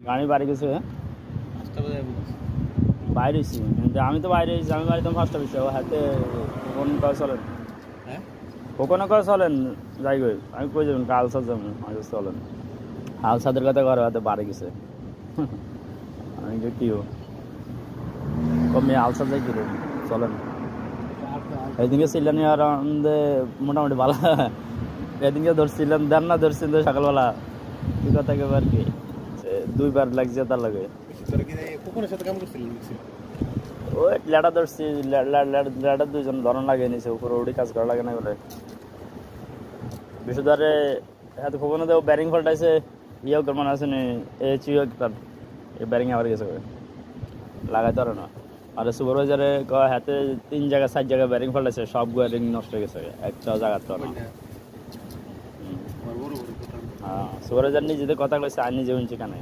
গাড়ি বাড়ি গেছে বাইরে হয়েছি কিন্তু আমি তো বাইরে হয়েছি আমি বাড়িতে ফার্স্টটা পেয়েছি ও হাতে কোন করে চলেন ওখানে করে চলেন যাই গই আমি কই যাবেন আলসাদ যাবেন আগে চলেন আলসাদের কথা করে হাতে বাড়ি গেছে আমি যে কি কমে আলসাদ যাই কিরকম চলেন এইদিকে ছিলেন আর মোটামুটি ভালো এদিকে ধরছিলেন দেন না ধরছেন তো সকালবেলা কি কথা কেউ আর কি দুইবার লাগছে তার লাগে ওই লেডা ধরছি লেডার দুইজন ধরন লাগিয়ে নিছে উপরে উড়ি কাজ করা লাগে না বলে বিশুদ্ধারে এত খোকনে দেও ব্যারিং ফল্টাইছে ইয়েও কেমন আছে নি এ চিও তার এই ব্যারিং আবার গেছে লাগাইতে পারে না আর সুপারভাইজারে হাতে 3 জায়গা 4 জায়গা ব্যারিং ফল্টাইছে সব ব্যারিং নষ্ট হয়ে গেছে একটা জায়গা তো না হ্যাঁ সুপারভাইজার নিজেদের কথা কইছে আর নিজে উনছে কানে